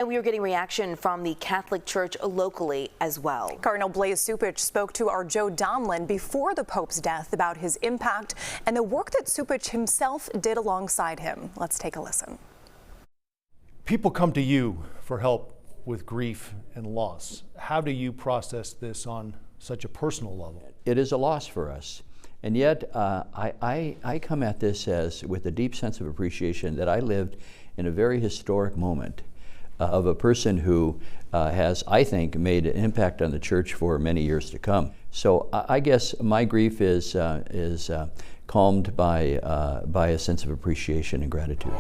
And we are getting reaction from the Catholic Church locally as well. Cardinal Blase Cupich spoke to our Joe Donlon before the Pope's death about his impact and the work that Cupich himself did alongside him. Let's take a listen. People come to you for help with grief and loss. How do you process this on such a personal level? It is a loss for us. And yet, I come at this with a deep sense of appreciation that I lived in a very historic moment of a person who has, I think, made an impact on the church for many years to come. So I guess my grief is calmed by a sense of appreciation and gratitude.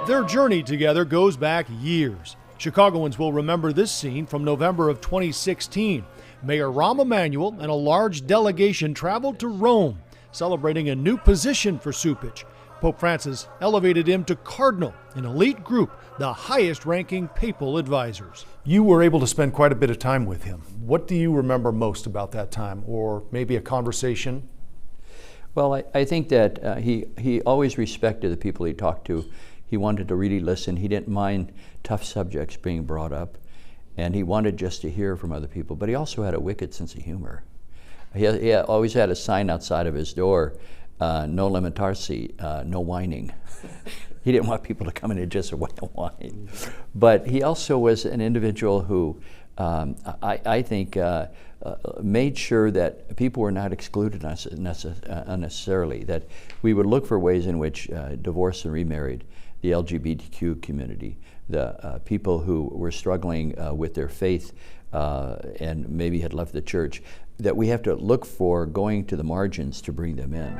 Their journey together goes back years. Chicagoans will remember this scene from November of 2016. Mayor Rahm Emanuel and a large delegation traveled to Rome, celebrating a new position for Cupich. Pope Francis elevated him to Cardinal, an elite group, the highest-ranking papal advisors. You were able to spend quite a bit of time with him. What do you remember most about that time, or maybe a conversation? Well, I think that he always respected the people he talked to. He wanted to really listen. He didn't mind tough subjects being brought up, and he wanted just to hear from other people, but he also had a wicked sense of humor. He always had a sign outside of his door, no lamentarsi, no whining. He didn't want people to come in and just whine. But he also was an individual who I think made sure that people were not excluded unnecessarily, that we would look for ways in which divorced and remarried, the LGBTQ community, the people who were struggling with their faith and maybe had left the church, that we have to look for going to the margins to bring them in.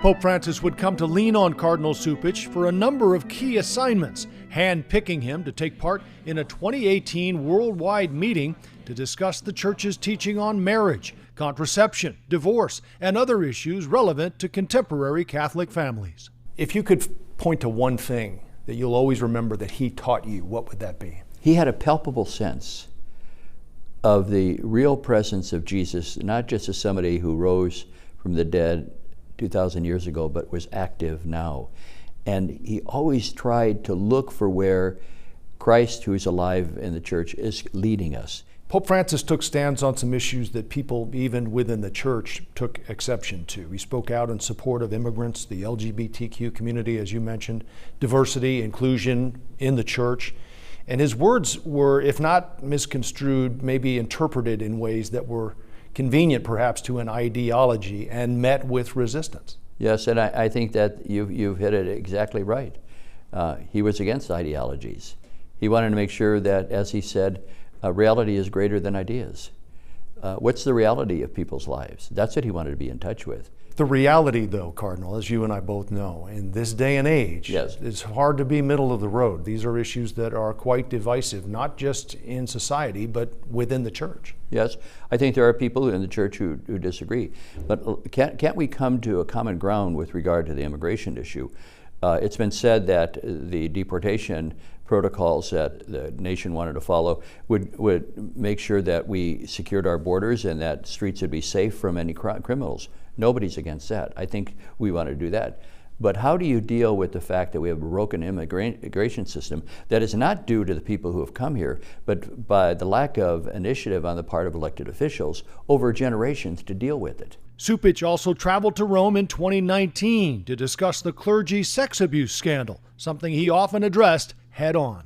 Pope Francis would come to lean on Cardinal Cupich for a number of key assignments, hand-picking him to take part in a 2018 worldwide meeting to discuss the Church's teaching on marriage, contraception, divorce, and other issues relevant to contemporary Catholic families. If you could point to one thing that you'll always remember that he taught you, what would that be? He had a palpable sense of the real presence of Jesus, not just as somebody who rose from the dead 2,000 years ago, but was active now. And he always tried to look for where Christ, who is alive in the church, is leading us. Pope Francis took stands on some issues that people, even within the church, took exception to. He spoke out in support of immigrants, the LGBTQ community, as you mentioned, diversity, inclusion in the church. And his words were, if not misconstrued, maybe interpreted in ways that were convenient perhaps to an ideology and met with resistance. Yes, and I think that you've hit it exactly right. He was against ideologies. He wanted to make sure that, as he said, reality is greater than ideas. What's the reality of people's lives? That's what he wanted to be in touch with. The reality, though, Cardinal, as you and I both know, in this day and age, yes, it's hard to be middle of the road. These are issues that are quite divisive, not just in society, but within the church. Yes, I think there are people in the church who disagree. But can't we come to a common ground with regard to the immigration issue? It's been said that the deportation protocols that the nation wanted to follow would make sure that we secured our borders and that streets would be safe from any criminals. Nobody's against that. I think we want to do that. But how do you deal with the fact that we have a broken immigration system that is not due to the people who have come here, but by the lack of initiative on the part of elected officials over generations to deal with it? Cupich also traveled to Rome in 2019 to discuss the clergy sex abuse scandal, something he often addressed head on.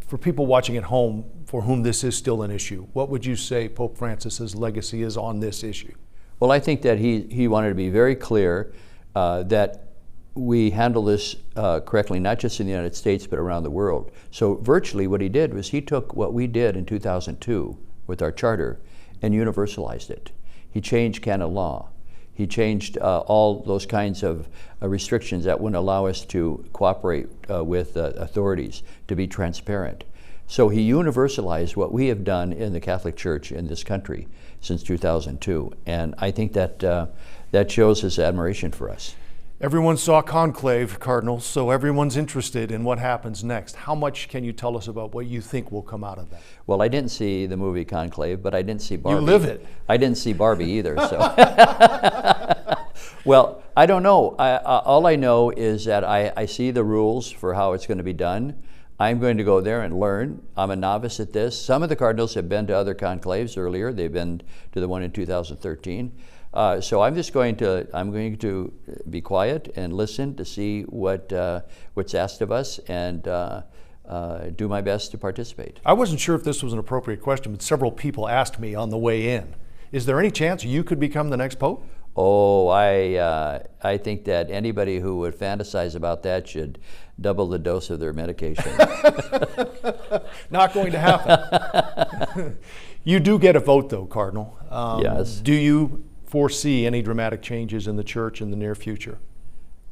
For people watching at home for whom this is still an issue, what would you say Pope Francis's legacy is on this issue? Well, I think that he wanted to be very clear that we handle this correctly, not just in the United States, but around the world. So virtually what he did was he took what we did in 2002 with our charter and universalized it. He changed canon law. He changed all those kinds of restrictions that wouldn't allow us to cooperate with authorities, to be transparent. So he universalized what we have done in the Catholic Church in this country since 2002. And I think that that shows his admiration for us. Everyone saw Conclave, Cardinal, so everyone's interested in what happens next. How much can you tell us about what you think will come out of that? Well, I didn't see the movie Conclave, but I didn't see Barbie. You live it. I didn't see Barbie either, so. Well, I don't know. All I know is that I see the rules for how it's going to be done. I'm going to go there and learn. I'm a novice at this. Some of the cardinals have been to other conclaves earlier. They've been to the one in 2013. So I'm going to be quiet and listen to see what's asked of us and do my best to participate. I wasn't sure if this was an appropriate question, but several people asked me on the way in. Is there any chance you could become the next pope? Oh, I think that anybody who would fantasize about that should double the dose of their medication. Not going to happen. You do get a vote, though, Cardinal. Yes. Do you foresee any dramatic changes in the church in the near future?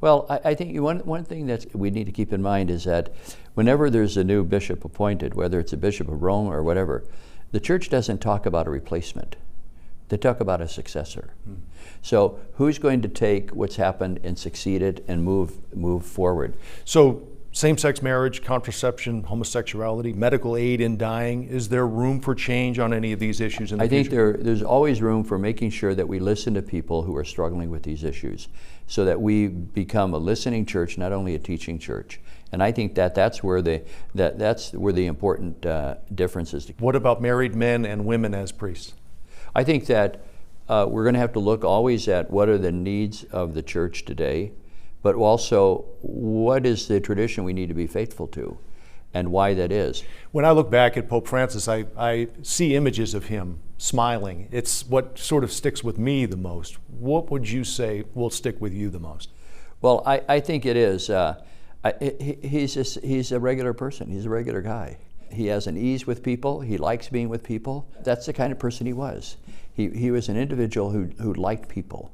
Well, I think one thing that we need to keep in mind is that whenever there's a new bishop appointed, whether it's a bishop of Rome or whatever, the church doesn't talk about a replacement. They talk about a successor. So who's going to take what's happened and succeed it and move forward? So same-sex marriage, contraception, homosexuality, medical aid in dying, is there room for change on any of these issues in the future? I think there's always room for making sure that we listen to people who are struggling with these issues so that we become a listening church, not only a teaching church. And I think that's where the important difference is. What about married men and women as priests? I think that we're going to have to look always at what are the needs of the church today, but also what is the tradition we need to be faithful to and why that is. When I look back at Pope Francis, I see images of him smiling. It's what sort of sticks with me the most. What would you say will stick with you the most? Well, I think it is. He's a regular person. He's a regular guy. He has an ease with people. He likes being with people. That's the kind of person he was. He was an individual who liked people.